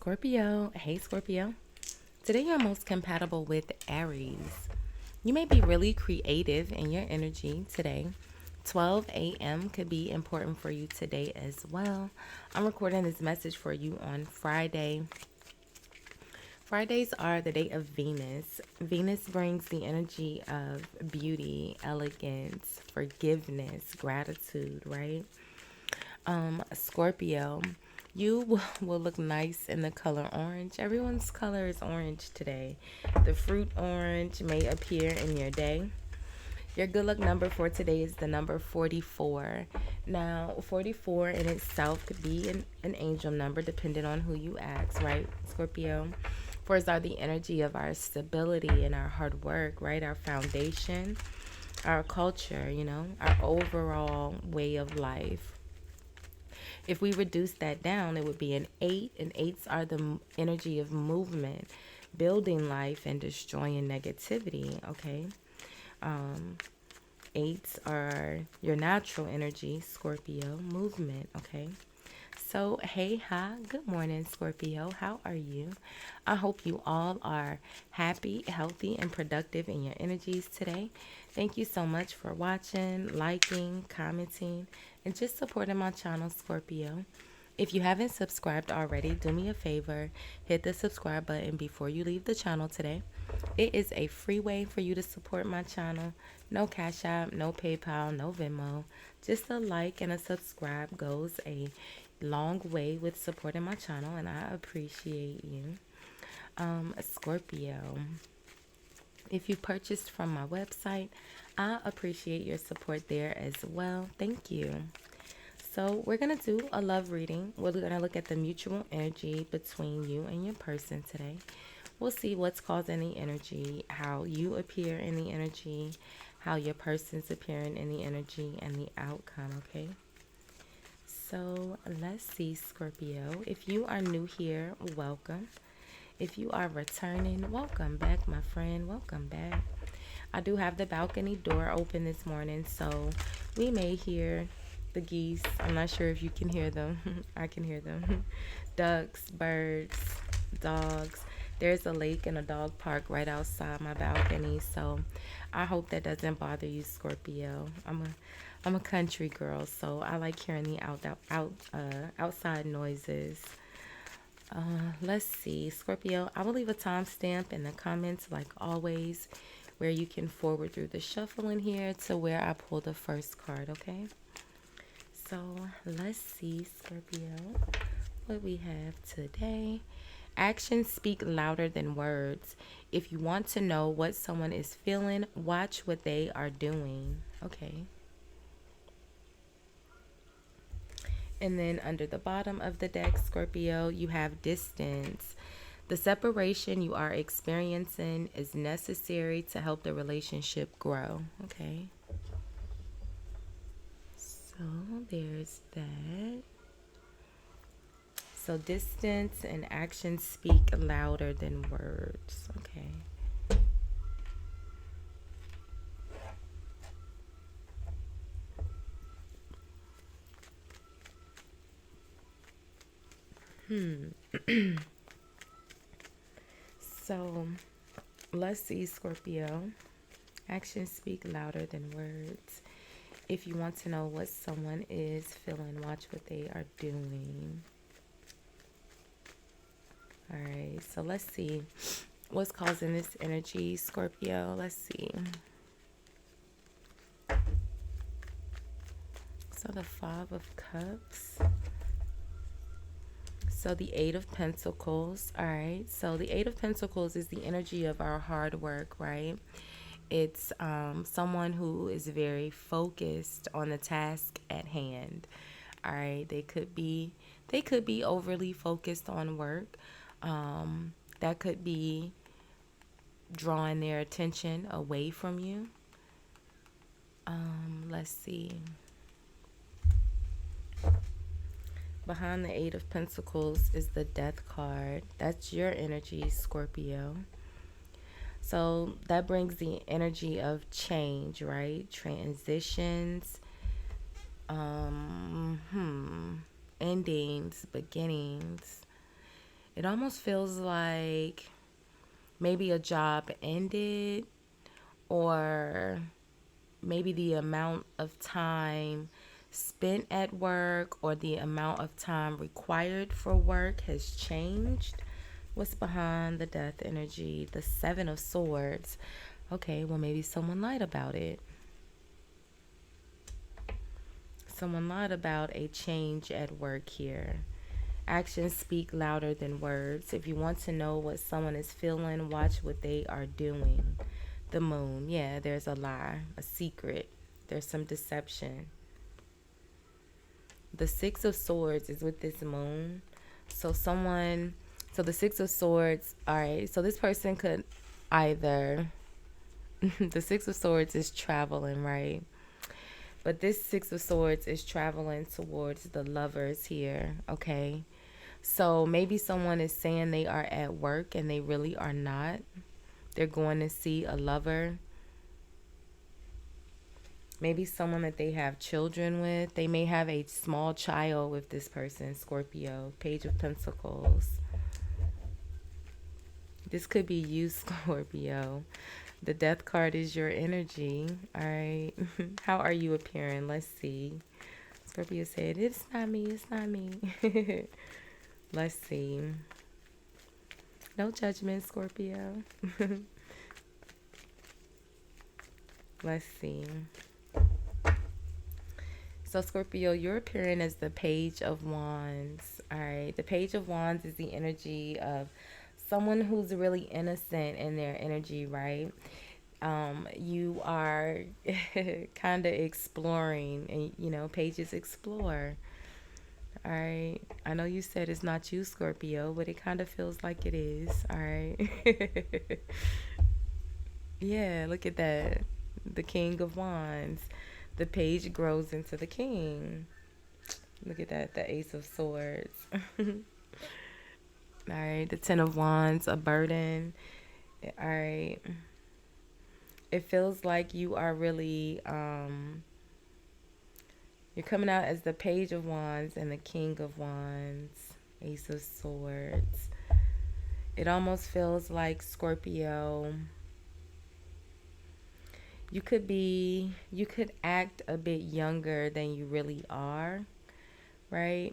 Scorpio. Hey, Scorpio. Today you're most compatible with Aries. You may be really creative in your energy today. 12 a.m. could be important for you today as well. I'm recording this message for you on Friday. Fridays are the day of Venus. Venus brings the energy of beauty, elegance, forgiveness, gratitude, right? Scorpio, you will look nice in the color orange. Everyone's color is orange today. The fruit orange may appear in your day. Your good luck number for today is the number 44. Now, 44 in itself could be an angel number depending on who you ask, right, Scorpio? Fours are the energy of our stability and our hard work, right? Our foundation, our culture, our overall way of life. If we reduce that down, it would be an 8, and 8s are the energy of movement, building life and destroying negativity, okay? 8s are your natural energy, Scorpio, movement, okay? So, hey, hi, good morning, Scorpio. How are you? I hope you all are happy, healthy, and productive in your energies today. Thank you so much for watching, liking, commenting, and just supporting my channel, Scorpio. If you haven't subscribed already, do me a favor, hit the subscribe button before you leave the channel today. It is a free way for you to support my channel. No Cash App, no PayPal, no Venmo. Just a like and a subscribe goes a long way with supporting my channel, and I appreciate you. Scorpio, if you purchased from my website, I appreciate your support there as well. Thank you. So we're going to do a love reading. We're going to look at the mutual energy between you and your person today. We'll see what's causing the energy, how you appear in the energy, how your person's appearing in the energy, and the outcome, okay? So let's see, Scorpio. If you are new here, welcome. If you are returning, welcome back, my friend. Welcome back. I do have the balcony door open this morning, so we may hear the geese. I'm not sure if you can hear them. I can hear them. Ducks, birds, dogs. There's a lake and a dog park right outside my balcony, so I hope that doesn't bother you, Scorpio. I'm a country girl, so I like hearing the outside noises. Let's see, Scorpio. I will leave a timestamp in the comments, like always, where you can forward through the shuffling here to where I pull the first card, okay? So let's see, Scorpio, what we have today. Actions speak louder than words. If you want to know what someone is feeling, watch what they are doing, okay? And then under the bottom of the deck, Scorpio, you have distance. The separation you are experiencing is necessary to help the relationship grow, okay? So there's that. So distance and actions speak louder than words, okay? So let's see, Scorpio. Actions speak louder than words. If you want to know what someone is feeling, watch what they are doing. All right, so let's see what's causing this energy, Scorpio. Let's see. So the Five of Cups. So the Eight of Pentacles. All right, so the Eight of Pentacles is the energy of our hard work, right? It's someone who is very focused on the task at hand. All right, they could be overly focused on work. That could be drawing their attention away from you. Let's see. Behind the Eight of Pentacles is the Death card. That's your energy, Scorpio. So that brings the energy of change, right? Transitions, endings, beginnings. It almost feels like maybe a job ended, or maybe the amount of time spent at work or the amount of time required for work has changed. What's behind the death energy? The Seven of Swords. Okay, well, maybe someone lied about it. Someone lied about a change at work here. Actions speak louder than words. If you want to know what someone is feeling, watch what they are doing. The Moon. Yeah, there's a lie, a secret. There's some deception. The Six of Swords is with this Moon. So the Six of Swords, all right, so this person could either, the Six of Swords is traveling, right? But this Six of Swords is traveling towards the Lovers here, okay? So maybe someone is saying they are at work and they really are not. They're going to see a lover. Maybe someone that they have children with. They may have a small child with this person, Scorpio. Page of Pentacles. This could be you, Scorpio. The Death card is your energy. All right. How are you appearing? Let's see. Scorpio said, it's not me. It's not me. Let's see. No judgment, Scorpio. Let's see. So, Scorpio, you're appearing as the Page of Wands. All right. The Page of Wands is the energy of someone who's really innocent in their energy, right? You are kind of exploring, and you know, pages explore. All right. I know you said it's not you, Scorpio, but it kind of feels like it is. All right. Yeah, look at that. The King of Wands. The page grows into the king. Look at that. The Ace of Swords. All right. The Ten of Wands, a burden. All right. It feels like you are really, you're coming out as the Page of Wands and the King of Wands, Ace of Swords. It almost feels like, Scorpio, you could act a bit younger than you really are, right?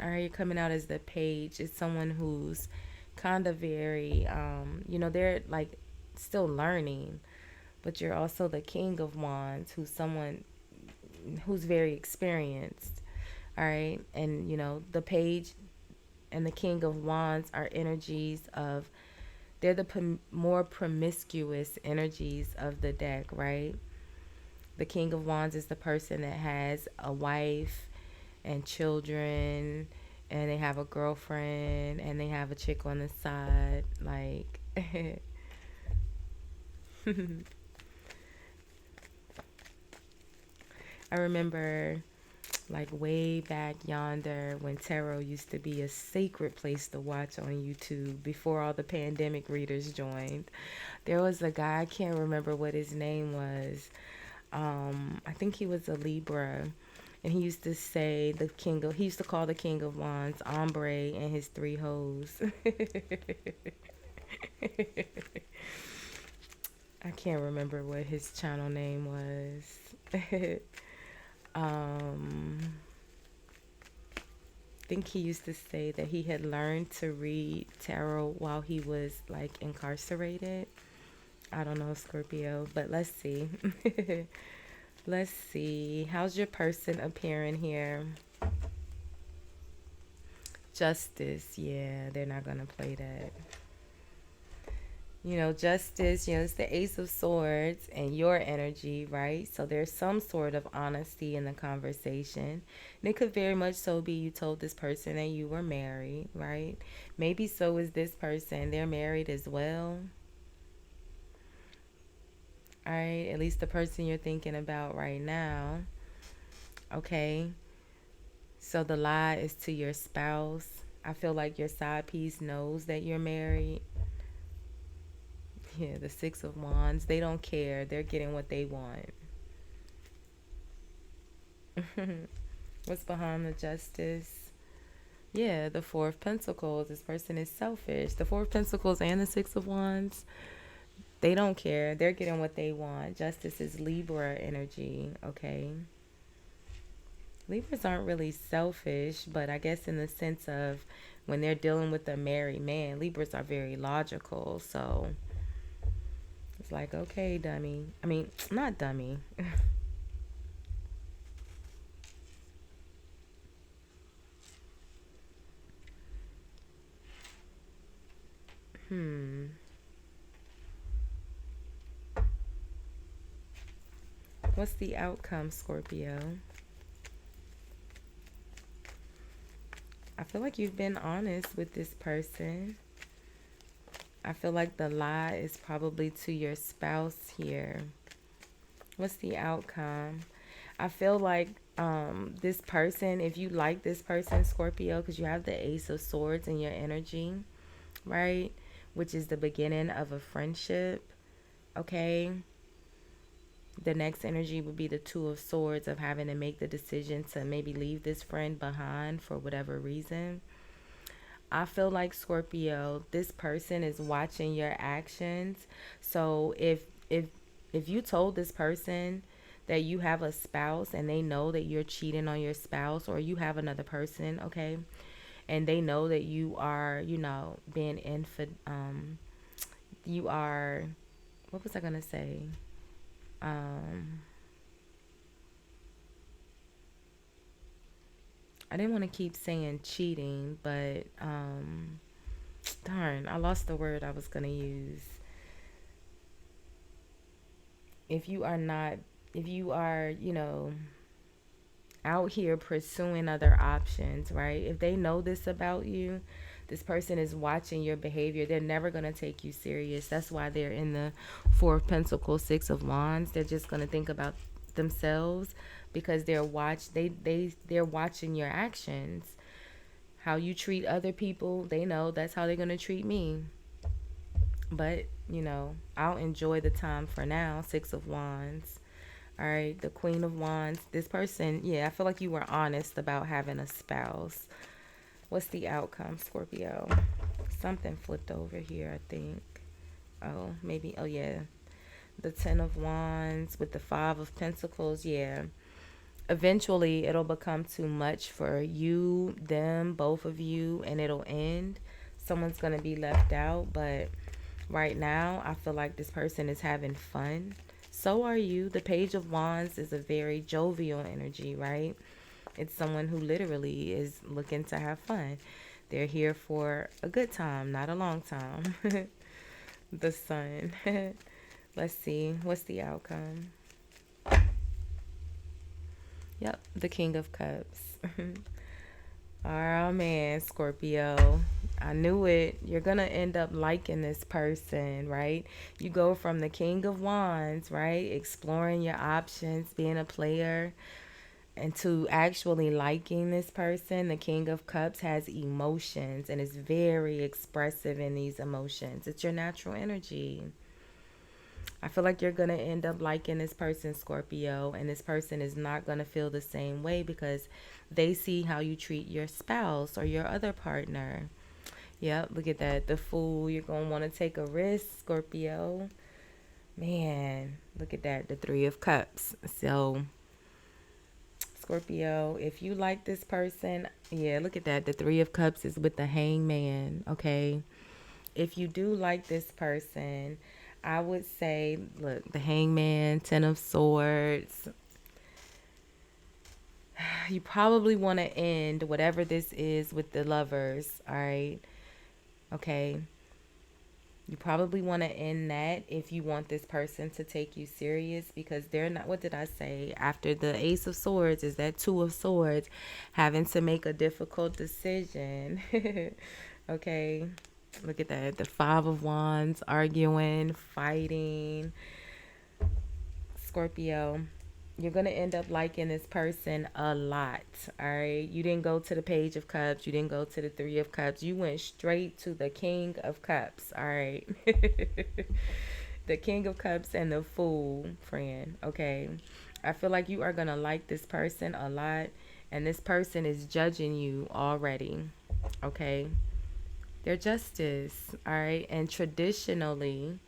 All right, you're coming out as the Page. It's someone who's kind of very, they're like still learning, but you're also the King of Wands, who's someone who's very experienced. All right, and the Page and the King of Wands are energies of, they're the more promiscuous energies of the deck, right? The King of Wands is the person that has a wife and children, and they have a girlfriend, and they have a chick on the side, like I remember, like, way back yonder when tarot used to be a sacred place to watch on YouTube before all the pandemic readers joined. There was a guy, I can't remember what his name was. I think he was a Libra. And he used to say he used to call the King of Wands Ombre and his three hoes. I can't remember what his channel name was. I think he used to say that he had learned to read tarot while he was like incarcerated. I don't know, Scorpio, but let's see. Let's see. How's your person appearing here? Justice. Yeah, they're not going to play that. Justice, it's the Ace of Swords and your energy, right? So there's some sort of honesty in the conversation. And it could very much so be you told this person that you were married, right? Maybe so is this person. They're married as well. All right, at least the person you're thinking about right now. Okay. So the lie is to your spouse. I feel like your side piece knows that you're married. Yeah, the Six of Wands. They don't care. They're getting what they want. What's behind the Justice? Yeah, the Four of Pentacles. This person is selfish. The Four of Pentacles and the Six of Wands, they don't care. They're getting what they want. Justice is Libra energy, okay? Libras aren't really selfish, but I guess in the sense of when they're dealing with a married man, Libras are very logical. So it's like, okay, dummy. I mean, not dummy. Hmm. What's the outcome, Scorpio? I feel like you've been honest with this person. I feel like the lie is probably to your spouse here. What's the outcome? I feel like this person, if you like this person, Scorpio, because you have the Ace of Swords in your energy, right? Which is the beginning of a friendship, okay? The next energy would be the Two of Swords of having to make the decision to maybe leave this friend behind for whatever reason. I feel like, Scorpio, this person is watching your actions. So if you told this person that you have a spouse and they know that you're cheating on your spouse, or you have another person, okay, and they know that you are, being you are, what was I gonna say? Um, I didn't want to keep saying cheating, but darn, I lost the word I was gonna use. If you are not, if you are, out here pursuing other options, right? If they know this about you, this person is watching your behavior. They're never going to take you serious. That's why they're in the Four of Pentacles, Six of Wands. They're just going to think about themselves because they're watching your actions. How you treat other people, they know that's how they're going to treat me. But, I'll enjoy the time for now. Six of Wands. All right, the Queen of Wands. This person, yeah, I feel like you were honest about having a spouse. What's the outcome, Scorpio? Something flipped over here, I think. Oh, maybe. Oh, yeah. The Ten of Wands with the Five of Pentacles. Yeah. Eventually, it'll become too much for you, them, both of you, and it'll end. Someone's going to be left out, but right now, I feel like this person is having fun. So are you. The Page of Wands is a very jovial energy, right? It's someone who literally is looking to have fun. They're here for a good time, not a long time. The Sun. Let's see. What's the outcome? Yep, the King of Cups. Oh man, Scorpio. I knew it. You're going to end up liking this person, right? You go from the King of Wands, right? Exploring your options, being a player, and to actually liking this person. The King of Cups has emotions and is very expressive in these emotions. It's your natural energy. I feel like you're going to end up liking this person, Scorpio, and this person is not going to feel the same way because they see how you treat your spouse or your other partner. Yep, look at that. The Fool. You're going to want to take a risk, Scorpio. Man, look at that. The Three of Cups. So, Scorpio, if you like this person, yeah, look at that. The Three of Cups is with the Hangman, okay? If you do like this person, I would say, look, the Hangman, Ten of Swords. You probably want to end whatever this is with the Lovers, all right? Okay. You probably want to end that if you want this person to take you serious because they're not, what did I say? After the Ace of Swords is that Two of Swords, having to make a difficult decision. Okay. Look at that. The Five of Wands, arguing, fighting. Scorpio, you're going to end up liking this person a lot. All right. You didn't go to the Page of Cups. You didn't go to the Three of Cups. You went straight to the King of Cups. All right. The King of Cups and the Fool, friend. Okay. I feel like you are going to like this person a lot. And this person is judging you already, okay? They're justice, all right? And traditionally,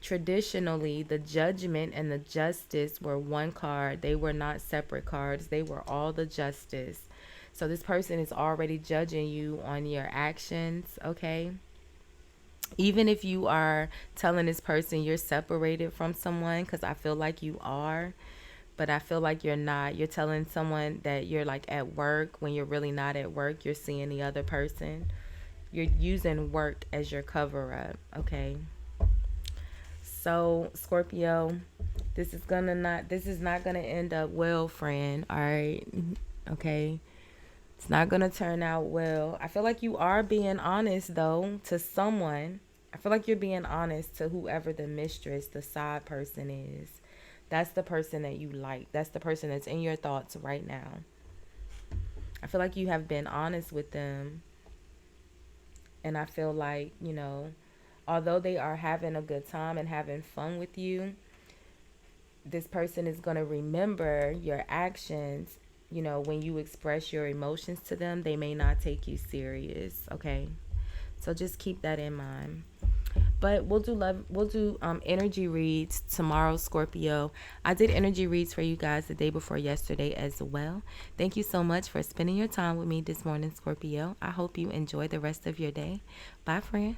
the judgment and the justice were one card. They were not separate cards. They were all the justice. So this person is already judging you on your actions, okay? Even if you are telling this person you're separated from someone, because I feel like you are, but I feel like you're not. You're telling someone that you're like at work when you're really not at work. You're seeing the other person. You're using work as your cover up, okay? So, Scorpio, this is not gonna end up well, friend. All right. Okay. It's not gonna turn out well. I feel like you are being honest though to someone. I feel like you're being honest to whoever the mistress, the side person is. That's the person that you like. That's the person that's in your thoughts right now. I feel like you have been honest with them. And I feel like, although they are having a good time and having fun with you, this person is going to remember your actions. When you express your emotions to them, they may not take you serious, okay? So just keep that in mind. But we'll do energy reads tomorrow, Scorpio. I did energy reads for you guys the day before yesterday as well. Thank you so much for spending your time with me this morning, Scorpio. I hope you enjoy the rest of your day. Bye, friend.